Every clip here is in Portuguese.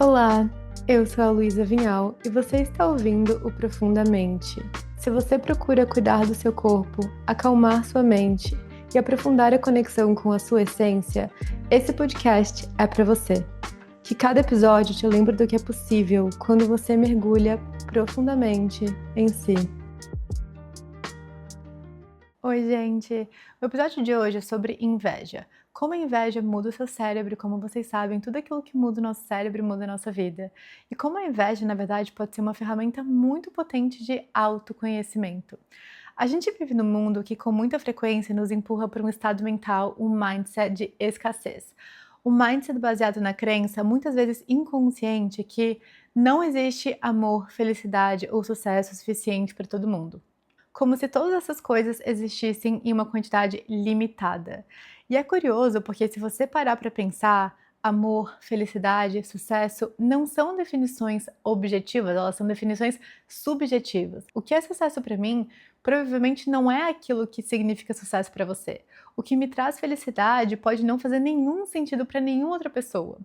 Olá, eu sou a Luísa Vinhal e você está ouvindo o Profundamente. Se você procura cuidar do seu corpo, acalmar sua mente e aprofundar a conexão com a sua essência, esse podcast é para você. Que cada episódio te lembre do que é possível quando você mergulha profundamente em si. Oi, gente! O episódio de hoje é sobre inveja. Como a inveja muda o seu cérebro, como vocês sabem, tudo aquilo que muda o nosso cérebro muda a nossa vida. E como a inveja, na verdade, pode ser uma ferramenta muito potente de autoconhecimento. A gente vive num mundo que com muita frequência nos empurra para um estado mental, um mindset de escassez. Um mindset baseado na crença, muitas vezes inconsciente, que não existe amor, felicidade ou sucesso suficiente para todo mundo. Como se todas essas coisas existissem em uma quantidade limitada. E é curioso porque se você parar para pensar, amor, felicidade, sucesso não são definições objetivas, elas são definições subjetivas. O que é sucesso para mim provavelmente não é aquilo que significa sucesso para você. O que me traz felicidade pode não fazer nenhum sentido para nenhuma outra pessoa.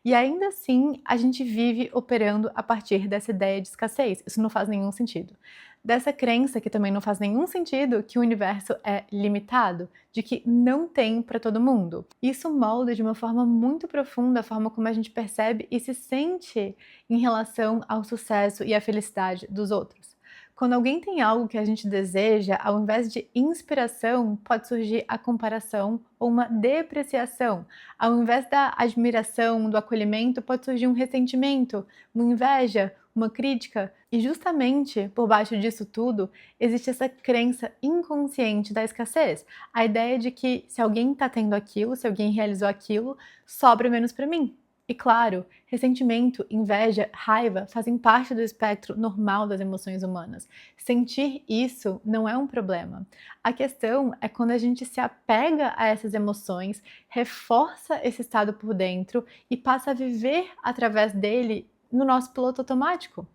E ainda assim, a gente vive operando a partir dessa ideia de escassez. Isso não faz nenhum sentido. Dessa crença, que também não faz nenhum sentido, que o universo é limitado, de que não tem para todo mundo. Isso molda de uma forma muito profunda a forma como a gente percebe e se sente em relação ao sucesso e à felicidade dos outros. Quando alguém tem algo que a gente deseja, ao invés de inspiração, pode surgir a comparação ou uma depreciação. Ao invés da admiração, do acolhimento, pode surgir um ressentimento, uma inveja, uma crítica. E justamente por baixo disso tudo, existe essa crença inconsciente da escassez. A ideia de que se alguém está tendo aquilo, se alguém realizou aquilo, sobra menos para mim. E claro, ressentimento, inveja, raiva fazem parte do espectro normal das emoções humanas. Sentir isso não é um problema. A questão é quando a gente se apega a essas emoções, reforça esse estado por dentro e passa a viver através dele no nosso piloto automático.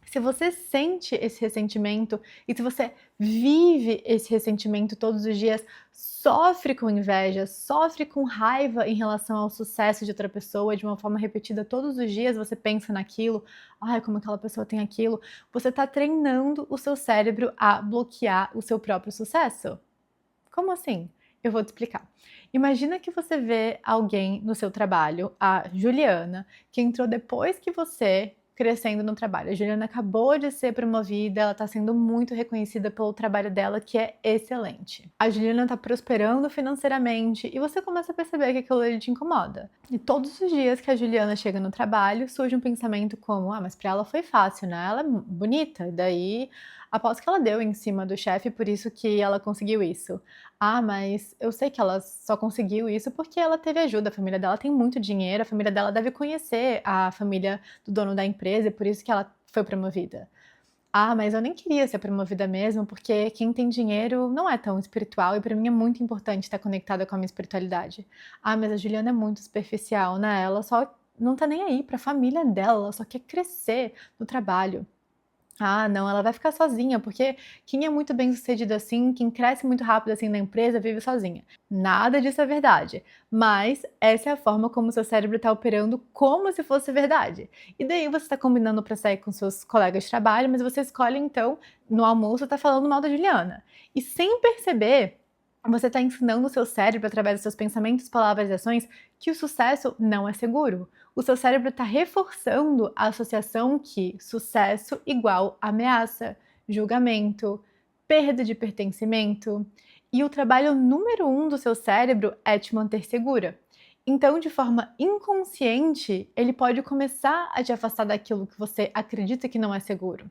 Se você sente esse ressentimento e se você vive esse ressentimento todos os dias, sofre com inveja, sofre com raiva em relação ao sucesso de outra pessoa de uma forma repetida todos os dias, você pensa naquilo, ai, como aquela pessoa tem aquilo, você está treinando o seu cérebro a bloquear o seu próprio sucesso. Como assim? Eu vou te explicar. Imagina que você vê alguém no seu trabalho, a Juliana, que entrou depois que você crescendo no trabalho. A Juliana acabou de ser promovida, ela está sendo muito reconhecida pelo trabalho dela, que é excelente. A Juliana está prosperando financeiramente e você começa a perceber que aquilo ali te incomoda. E todos os dias que a Juliana chega no trabalho, surge um pensamento como, mas para ela foi fácil, né? Ela é bonita, e daí aposto que ela deu em cima do chefe, por isso que ela conseguiu isso. Mas eu sei que ela só conseguiu isso porque ela teve ajuda, a família dela tem muito dinheiro, a família dela deve conhecer a família do dono da empresa e por isso que ela foi promovida. Mas eu nem queria ser promovida mesmo, porque quem tem dinheiro não é tão espiritual e para mim é muito importante estar conectada com a minha espiritualidade. Mas a Juliana é muito superficial, né? Ela só não tá nem aí para a família dela, ela só quer crescer no trabalho. Não, ela vai ficar sozinha, porque quem é muito bem-sucedido assim, quem cresce muito rápido assim na empresa, vive sozinha. Nada disso é verdade, mas essa é a forma como o seu cérebro está operando como se fosse verdade. E daí você está combinando para sair com seus colegas de trabalho, mas você escolhe então, no almoço, tá falando mal da Juliana. E sem perceber, você está ensinando o seu cérebro, através dos seus pensamentos, palavras e ações, que o sucesso não é seguro. O seu cérebro está reforçando a associação que sucesso igual ameaça, julgamento, perda de pertencimento. E o trabalho número 1 do seu cérebro é te manter segura. Então, de forma inconsciente, ele pode começar a te afastar daquilo que você acredita que não é seguro.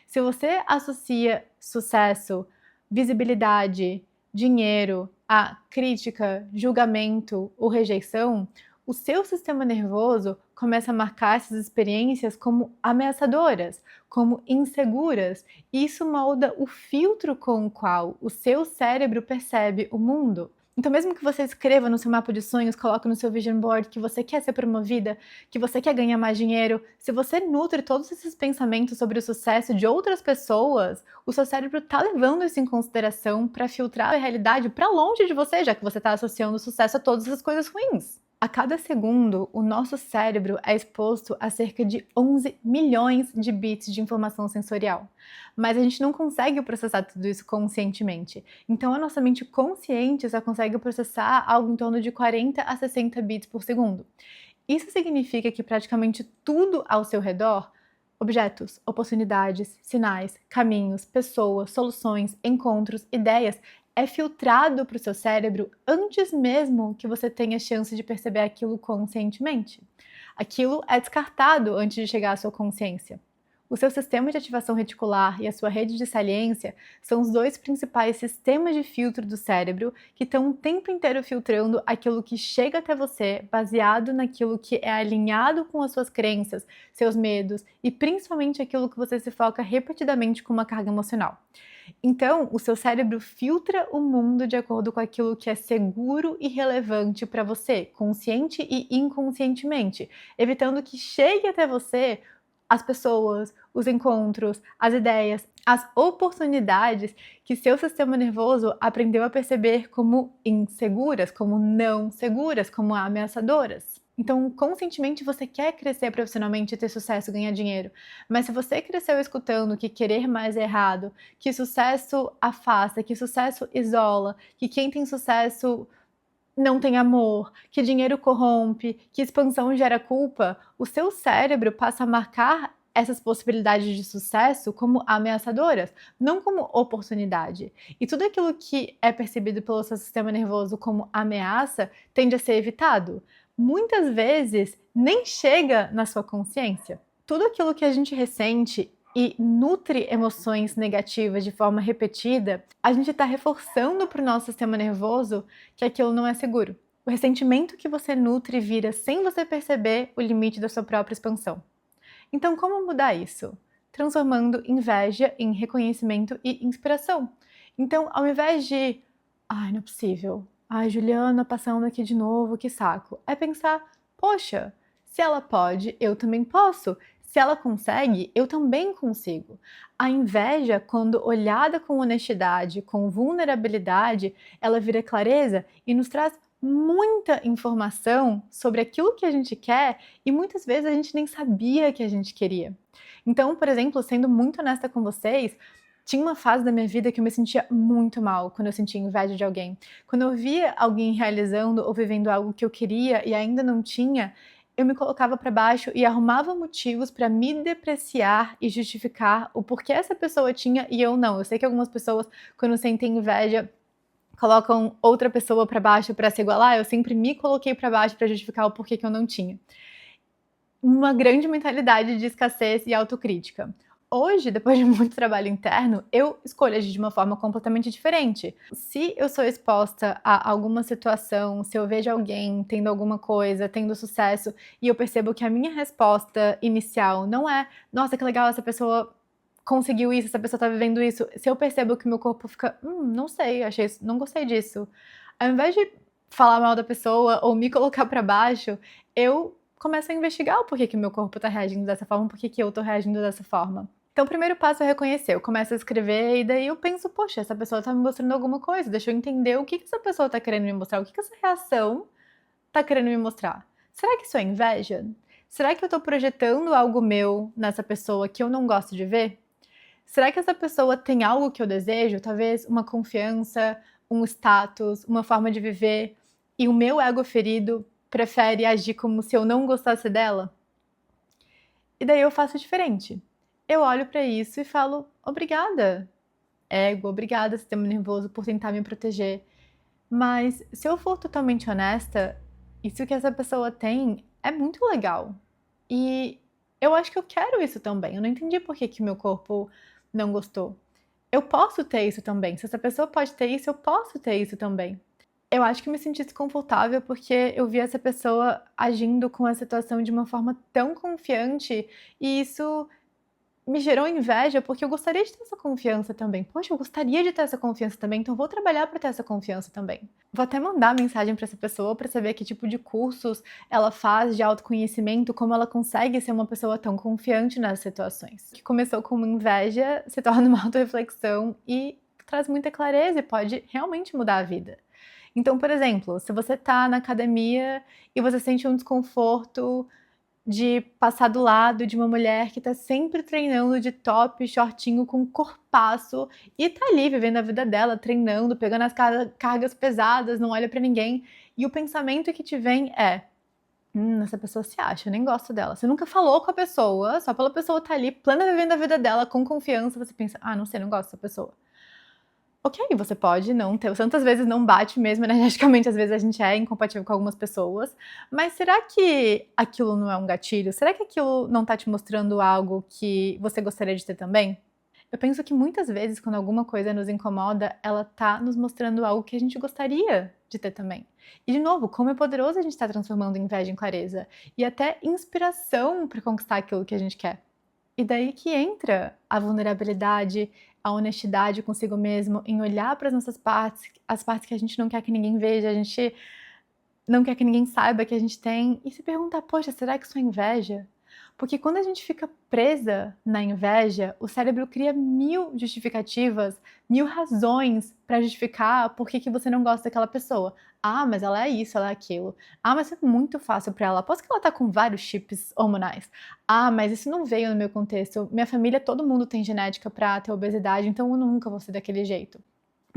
Se você associa sucesso, visibilidade, dinheiro, a crítica, julgamento ou rejeição, o seu sistema nervoso começa a marcar essas experiências como ameaçadoras, como inseguras. E isso molda o filtro com o qual o seu cérebro percebe o mundo. Então, mesmo que você escreva no seu mapa de sonhos, coloque no seu vision board que você quer ser promovida, que você quer ganhar mais dinheiro, se você nutre todos esses pensamentos sobre o sucesso de outras pessoas, o seu cérebro está levando isso em consideração para filtrar a realidade para longe de você, já que você está associando o sucesso a todas essas coisas ruins. A cada segundo, o nosso cérebro é exposto a cerca de 11 milhões de bits de informação sensorial. Mas a gente não consegue processar tudo isso conscientemente. Então, a nossa mente consciente só consegue processar algo em torno de 40 a 60 bits por segundo. Isso significa que praticamente tudo ao seu redor, objetos, oportunidades, sinais, caminhos, pessoas, soluções, encontros, ideias, é filtrado para o seu cérebro antes mesmo que você tenha chance de perceber aquilo conscientemente. Aquilo é descartado antes de chegar à sua consciência. O seu sistema de ativação reticular e a sua rede de saliência são os dois principais sistemas de filtro do cérebro que estão o tempo inteiro filtrando aquilo que chega até você baseado naquilo que é alinhado com as suas crenças, seus medos e principalmente aquilo que você se foca repetidamente com uma carga emocional. Então, o seu cérebro filtra o mundo de acordo com aquilo que é seguro e relevante para você, consciente e inconscientemente, evitando que chegue até você as pessoas, os encontros, as ideias, as oportunidades que seu sistema nervoso aprendeu a perceber como inseguras, como não seguras, como ameaçadoras. Então, conscientemente você quer crescer profissionalmente, ter sucesso, ganhar dinheiro. Mas se você cresceu escutando que querer mais é errado, que sucesso afasta, que sucesso isola, que quem tem sucesso não tem amor, que dinheiro corrompe, que expansão gera culpa, o seu cérebro passa a marcar essas possibilidades de sucesso como ameaçadoras, não como oportunidade. E tudo aquilo que é percebido pelo seu sistema nervoso como ameaça tende a ser evitado. Muitas vezes nem chega na sua consciência. Tudo aquilo que a gente ressente e nutre emoções negativas de forma repetida, a gente está reforçando para o nosso sistema nervoso que aquilo não é seguro. O ressentimento que você nutre vira, sem você perceber, o limite da sua própria expansão. Então, como mudar isso? Transformando inveja em reconhecimento e inspiração. Então, ao invés de, ai, não é possível, ai, Juliana passando aqui de novo, que saco, é pensar, poxa, se ela pode, eu também posso. Se ela consegue, eu também consigo. A inveja, quando olhada com honestidade, com vulnerabilidade, ela vira clareza e nos traz muita informação sobre aquilo que a gente quer e muitas vezes a gente nem sabia que a gente queria. Então, por exemplo, sendo muito honesta com vocês, tinha uma fase da minha vida que eu me sentia muito mal quando eu sentia inveja de alguém. Quando eu via alguém realizando ou vivendo algo que eu queria e ainda não tinha, eu me colocava para baixo e arrumava motivos para me depreciar e justificar o porquê essa pessoa tinha e eu não. Eu sei que algumas pessoas, quando sentem inveja, colocam outra pessoa para baixo para se igualar. Eu sempre me coloquei para baixo para justificar o porquê que eu não tinha. Uma grande mentalidade de escassez e autocrítica. Hoje, depois de muito trabalho interno, eu escolho agir de uma forma completamente diferente. Se eu sou exposta a alguma situação, se eu vejo alguém tendo alguma coisa, tendo sucesso, e eu percebo que a minha resposta inicial não é, nossa, que legal, essa pessoa conseguiu isso, essa pessoa tá vivendo isso. Se eu percebo que meu corpo fica, não sei, achei isso, não gostei disso. Ao invés de falar mal da pessoa ou me colocar pra baixo, eu começo a investigar o porquê que meu corpo tá reagindo dessa forma, porquê que eu tô reagindo dessa forma. Então, o primeiro passo é reconhecer. Eu começo a escrever e daí eu penso, poxa, essa pessoa tá me mostrando alguma coisa, deixa eu entender o que essa pessoa tá querendo me mostrar, o que essa reação tá querendo me mostrar. Será que isso é inveja? Será que eu tô projetando algo meu nessa pessoa que eu não gosto de ver? Será que essa pessoa tem algo que eu desejo? Talvez uma confiança, um status, uma forma de viver, e o meu ego ferido prefere agir como se eu não gostasse dela? E daí eu faço diferente. Eu olho para isso e falo: obrigada, ego, obrigada, sistema nervoso, por tentar me proteger. Mas se eu for totalmente honesta, isso que essa pessoa tem é muito legal. E eu acho que eu quero isso também. Eu não entendi por que meu corpo não gostou. Eu posso ter isso também. Se essa pessoa pode ter isso, eu posso ter isso também. Eu acho que me senti desconfortável porque eu vi essa pessoa agindo com a situação de uma forma tão confiante e isso me gerou inveja, porque eu gostaria de ter essa confiança também. Poxa, eu gostaria de ter essa confiança também, então vou trabalhar para ter essa confiança também. Vou até mandar mensagem para essa pessoa para saber que tipo de cursos ela faz de autoconhecimento, como ela consegue ser uma pessoa tão confiante nas situações. O que começou com uma inveja se torna uma autorreflexão e traz muita clareza e pode realmente mudar a vida. Então, por exemplo, se você tá na academia e você sente um desconforto de passar do lado de uma mulher que tá sempre treinando de top, shortinho, com corpaço, e tá ali vivendo a vida dela, treinando, pegando as cargas pesadas, não olha pra ninguém, e o pensamento que te vem é: essa pessoa se acha, eu nem gosto dela. Você nunca falou com a pessoa, só pela pessoa estar ali, plena vivendo a vida dela, com confiança, você pensa: "Ah, não sei, não gosto dessa pessoa". Ok, você pode não ter, tantas vezes não bate mesmo energeticamente, às vezes a gente é incompatível com algumas pessoas, mas será que aquilo não é um gatilho? Será que aquilo não tá te mostrando algo que você gostaria de ter também? Eu penso que muitas vezes quando alguma coisa nos incomoda, ela tá nos mostrando algo que a gente gostaria de ter também. E de novo, como é poderoso a gente estar transformando inveja em clareza e até inspiração para conquistar aquilo que a gente quer. E daí que entra a vulnerabilidade, a honestidade consigo mesmo, em olhar para as nossas partes, as partes que a gente não quer que ninguém veja, a gente não quer que ninguém saiba que a gente tem, e se perguntar: "Poxa, será que isso é inveja?". Porque quando a gente fica presa na inveja, o cérebro cria 1000 justificativas, 1000 razões para justificar por que você não gosta daquela pessoa. "Ah, mas ela é isso, ela é aquilo. Ah, mas é muito fácil para ela. Aposto que ela tá com vários chips hormonais. Ah, mas isso não veio no meu contexto. Minha família, todo mundo tem genética para ter obesidade, então eu nunca vou ser daquele jeito".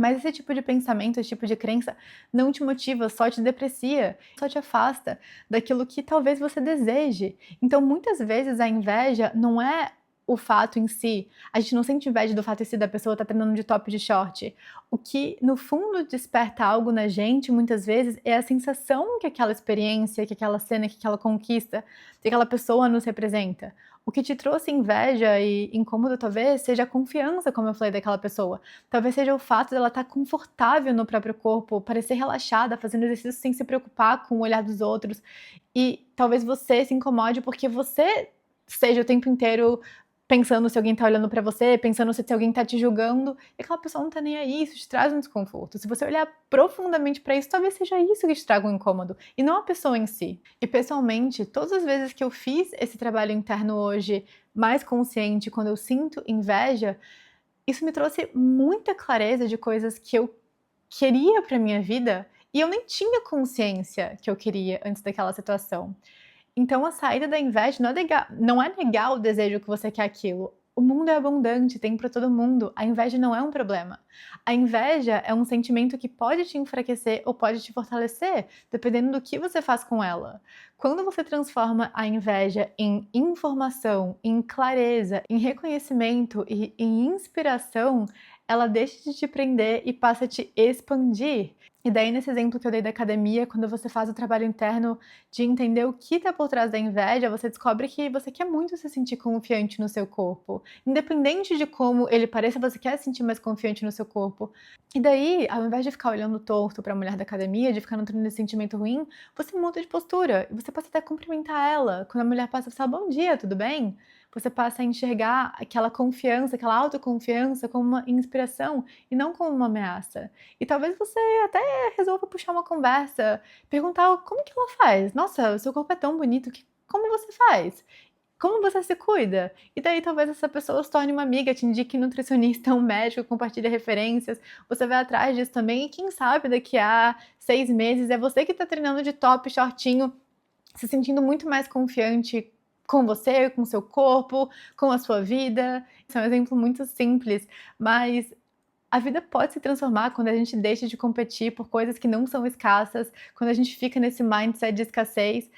Mas esse tipo de pensamento, esse tipo de crença não te motiva, só te deprecia, só te afasta daquilo que talvez você deseje. Então, muitas vezes a inveja não é o fato em si, a gente não sente inveja do fato em si da pessoa estar treinando de top de short. O que no fundo desperta algo na gente, muitas vezes, é a sensação que aquela experiência, que aquela cena, que aquela conquista, que aquela pessoa nos representa. O que te trouxe inveja e incômodo talvez seja a confiança, como eu falei, daquela pessoa. Talvez seja o fato dela estar confortável no próprio corpo, parecer relaxada, fazendo exercício sem se preocupar com o olhar dos outros. E talvez você se incomode porque você seja o tempo inteiro pensando se alguém tá olhando pra você, pensando se alguém tá te julgando, e aquela pessoa não tá nem aí, isso te traz um desconforto. Se você olhar profundamente pra isso, talvez seja isso que te traga um incômodo, e não a pessoa em si. E pessoalmente, todas as vezes que eu fiz esse trabalho interno hoje, mais consciente, quando eu sinto inveja, isso me trouxe muita clareza de coisas que eu queria para minha vida e eu nem tinha consciência que eu queria antes daquela situação. Então a saída da inveja não é negar o desejo que você quer aquilo. O mundo é abundante, tem para todo mundo. A inveja não é um problema. A inveja é um sentimento que pode te enfraquecer ou pode te fortalecer, dependendo do que você faz com ela. Quando você transforma a inveja em informação, em clareza, em reconhecimento e em inspiração, ela deixa de te prender e passa a te expandir. E daí, nesse exemplo que eu dei da academia, quando você faz o trabalho interno de entender o que está por trás da inveja, você descobre que você quer muito se sentir confiante no seu corpo. Independente de como ele pareça, você quer se sentir mais confiante no seu corpo. E daí, ao invés de ficar olhando torto para a mulher da academia, de ficar nutrindo esse sentimento ruim, você muda de postura. E você passa até a cumprimentar ela. Quando a mulher passa, você fala: "Bom dia, tudo bem?". Você passa a enxergar aquela confiança, aquela autoconfiança como uma inspiração e não como uma ameaça. E talvez você até resolva puxar uma conversa, perguntar como que ela faz. "Nossa, o seu corpo é tão bonito, como você faz? Como você se cuida?". E daí talvez essa pessoa se torne uma amiga, te indique nutricionista, um médico, compartilha referências, você vai atrás disso também e quem sabe daqui a 6 meses é você que está treinando de top, shortinho, se sentindo muito mais confiante com você, com o seu corpo, com a sua vida. Isso é um exemplo muito simples, mas a vida pode se transformar quando a gente deixa de competir por coisas que não são escassas, quando a gente fica nesse mindset de escassez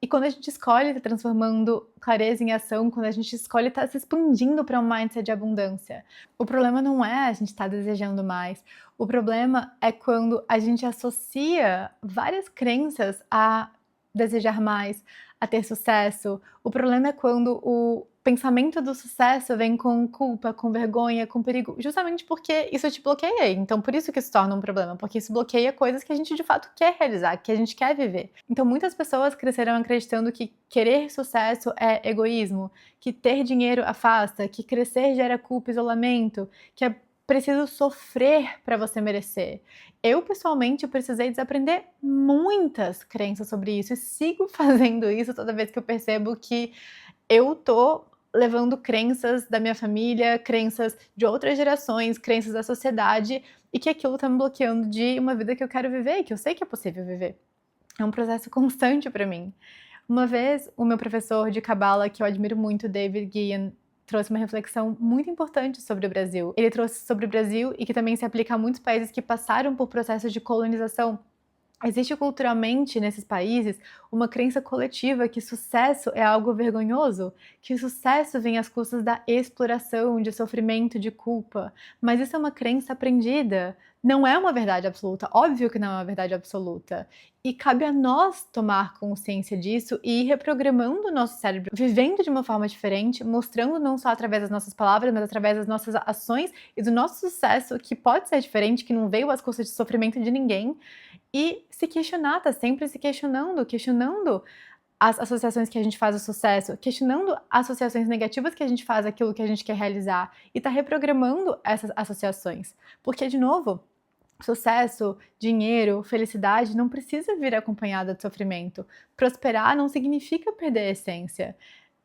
e quando a gente escolhe estar transformando clareza em ação, quando a gente escolhe estar se expandindo para um mindset de abundância. O problema não é a gente estar desejando mais, o problema é quando a gente associa várias crenças a desejar mais, a ter sucesso. O problema é quando o pensamento do sucesso vem com culpa, com vergonha, com perigo, justamente porque isso te bloqueia. Então, por isso que isso torna um problema, porque isso bloqueia coisas que a gente de fato quer realizar, que a gente quer viver. Então, muitas pessoas cresceram acreditando que querer sucesso é egoísmo, que ter dinheiro afasta, que crescer gera culpa e isolamento, que é preciso sofrer para você merecer. Eu, pessoalmente, precisei desaprender muitas crenças sobre isso e sigo fazendo isso toda vez que eu percebo que eu tô levando crenças da minha família, crenças de outras gerações, crenças da sociedade e que aquilo tá me bloqueando de uma vida que eu quero viver e que eu sei que é possível viver. É um processo constante para mim. Uma vez, o meu professor de cabala, que eu admiro muito, David Guian, trouxe uma reflexão muito importante sobre o Brasil. Ele trouxe sobre o Brasil e que também se aplica a muitos países que passaram por processos de colonização. Existe culturalmente nesses países uma crença coletiva que sucesso é algo vergonhoso, que sucesso vem às custas da exploração, de sofrimento, de culpa. Mas isso é uma crença aprendida, não é uma verdade absoluta, óbvio que não é uma verdade absoluta. E cabe a nós tomar consciência disso e ir reprogramando o nosso cérebro, vivendo de uma forma diferente, mostrando não só através das nossas palavras, mas através das nossas ações e do nosso sucesso, que pode ser diferente, que não veio às custas de sofrimento de ninguém. E se questionar, tá sempre se questionando as associações que a gente faz ao sucesso, questionando associações negativas que a gente faz àquilo que a gente quer realizar e tá reprogramando essas associações. Porque, de novo, sucesso, dinheiro, felicidade não precisa vir acompanhada de sofrimento. Prosperar não significa perder a essência.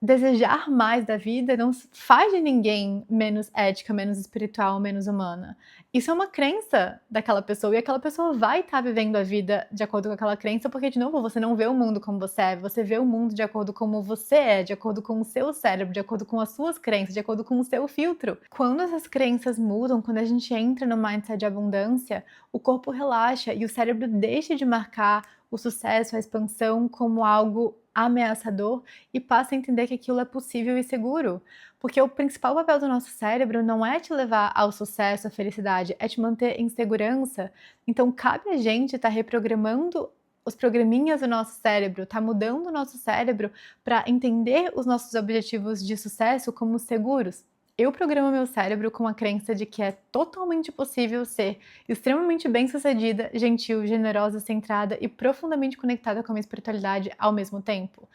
Desejar mais da vida não faz de ninguém menos ética, menos espiritual, menos humana. Isso é uma crença daquela pessoa e aquela pessoa vai estar vivendo a vida de acordo com aquela crença, porque, de novo, você não vê o mundo como você vê o mundo de acordo com como você é, de acordo com o seu cérebro, de acordo com as suas crenças, de acordo com o seu filtro. Quando essas crenças mudam, quando a gente entra no mindset de abundância, o corpo relaxa e o cérebro deixa de marcar o sucesso, a expansão como algo ameaçador e passa a entender que aquilo é possível e seguro. Porque o principal papel do nosso cérebro não é te levar ao sucesso, à felicidade, é te manter em segurança. Então cabe a gente estar reprogramando os programinhas do nosso cérebro, tá mudando o nosso cérebro para entender os nossos objetivos de sucesso como seguros. Eu programo meu cérebro com a crença de que é totalmente possível ser extremamente bem-sucedida, gentil, generosa, centrada e profundamente conectada com a minha espiritualidade ao mesmo tempo.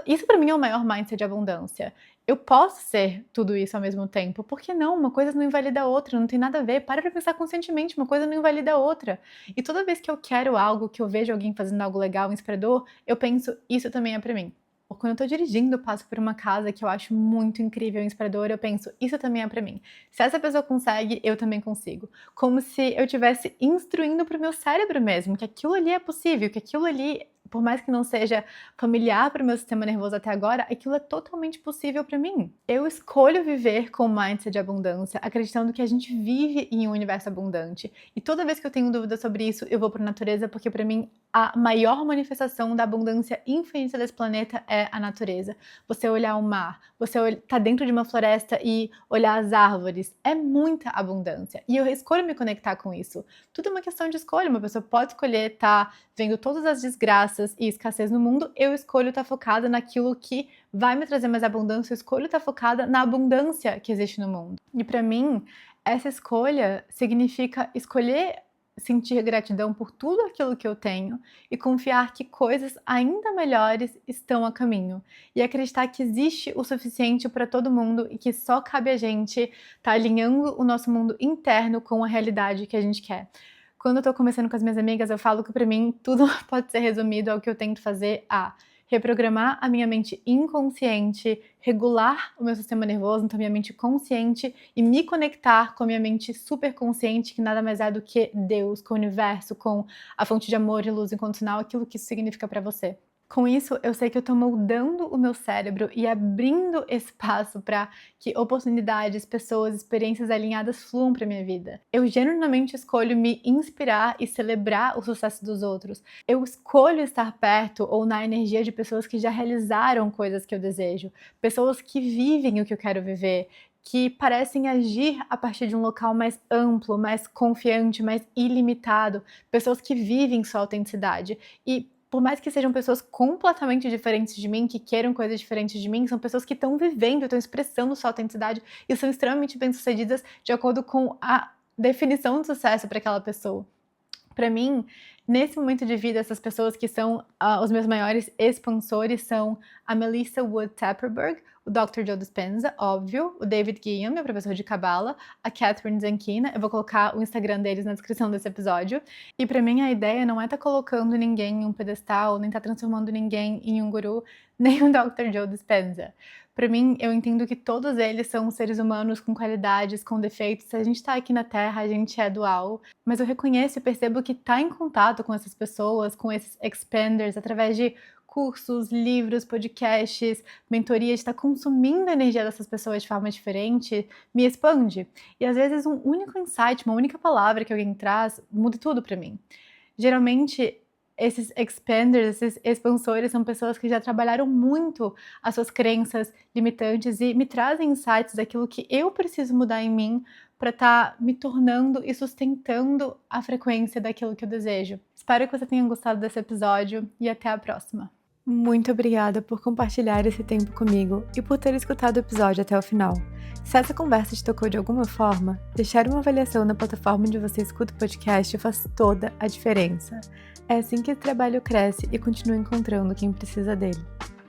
Isso para mim é o maior mindset de abundância. Eu posso ser tudo isso ao mesmo tempo. Por que não? Uma coisa não invalida a outra, não tem nada a ver. Para pra pensar conscientemente, uma coisa não invalida a outra. E toda vez que eu quero algo, que eu vejo alguém fazendo algo legal, inspirador, eu penso, isso também é para mim. Ou quando eu tô dirigindo, passo por uma casa que eu acho muito incrível e inspiradora, eu penso, isso também é pra mim. Se essa pessoa consegue, eu também consigo. Como se eu estivesse instruindo pro meu cérebro mesmo, que aquilo ali é possível, que aquilo ali, por mais que não seja familiar para o meu sistema nervoso até agora, aquilo é totalmente possível para mim. Eu escolho viver com o mindset de abundância, acreditando que a gente vive em um universo abundante. E toda vez que eu tenho dúvida sobre isso, eu vou para a natureza, porque para mim a maior manifestação da abundância infinita desse planeta é a natureza. Você olhar o mar, você tá dentro de uma floresta e olhar as árvores, é muita abundância. E eu escolho me conectar com isso. Tudo é uma questão de escolha. Uma pessoa pode escolher estar vendo todas as desgraças e escassez no mundo, eu escolho estar focada naquilo que vai me trazer mais abundância, eu escolho estar focada na abundância que existe no mundo. E para mim, essa escolha significa escolher sentir gratidão por tudo aquilo que eu tenho e confiar que coisas ainda melhores estão a caminho. E acreditar que existe o suficiente para todo mundo e que só cabe a gente estar alinhando o nosso mundo interno com a realidade que a gente quer. Quando eu tô conversando com as minhas amigas, eu falo que para mim tudo pode ser resumido ao que eu tento fazer a reprogramar a minha mente inconsciente, regular o meu sistema nervoso, então minha mente consciente, e me conectar com a minha mente superconsciente, que nada mais é do que Deus, com o universo, com a fonte de amor e luz incondicional, aquilo que isso significa para você. Com isso, eu sei que eu tô moldando o meu cérebro e abrindo espaço para que oportunidades, pessoas, experiências alinhadas fluam para minha vida. Eu genuinamente escolho me inspirar e celebrar o sucesso dos outros. Eu escolho estar perto ou na energia de pessoas que já realizaram coisas que eu desejo, pessoas que vivem o que eu quero viver, que parecem agir a partir de um local mais amplo, mais confiante, mais ilimitado, pessoas que vivem sua autenticidade. E por mais que sejam pessoas completamente diferentes de mim, que queiram coisas diferentes de mim, são pessoas que estão vivendo, estão expressando sua autenticidade e são extremamente bem-sucedidas de acordo com a definição de sucesso para aquela pessoa. Para mim, nesse momento de vida, essas pessoas que são os meus maiores expansores são a Melissa Wood Tepperberg, o Dr. Joe Dispenza, óbvio, o David Guion, meu professor de cabala, a Catherine Zankina, eu vou colocar o Instagram deles na descrição desse episódio. E pra mim a ideia não é estar colocando ninguém em um pedestal, nem estar transformando ninguém em um guru, nem o Dr. Joe Dispenza. Pra mim, eu entendo que todos eles são seres humanos com qualidades, com defeitos. A gente tá aqui na Terra, a gente é dual, mas eu reconheço e percebo que tá em contato com essas pessoas, com esses expanders, através de cursos, livros, podcasts, mentorias, está consumindo a energia dessas pessoas de forma diferente, me expande. E às vezes um único insight, uma única palavra que alguém traz, muda tudo para mim. Geralmente, esses expanders, esses expansores, são pessoas que já trabalharam muito as suas crenças limitantes e me trazem insights daquilo que eu preciso mudar em mim para estar me tornando e sustentando a frequência daquilo que eu desejo. Espero que você tenha gostado desse episódio e até a próxima. Muito obrigada por compartilhar esse tempo comigo e por ter escutado o episódio até o final. Se essa conversa te tocou de alguma forma, deixar uma avaliação na plataforma onde você escuta o podcast faz toda a diferença. É assim que o trabalho cresce e continua encontrando quem precisa dele.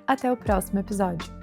Até o próximo episódio.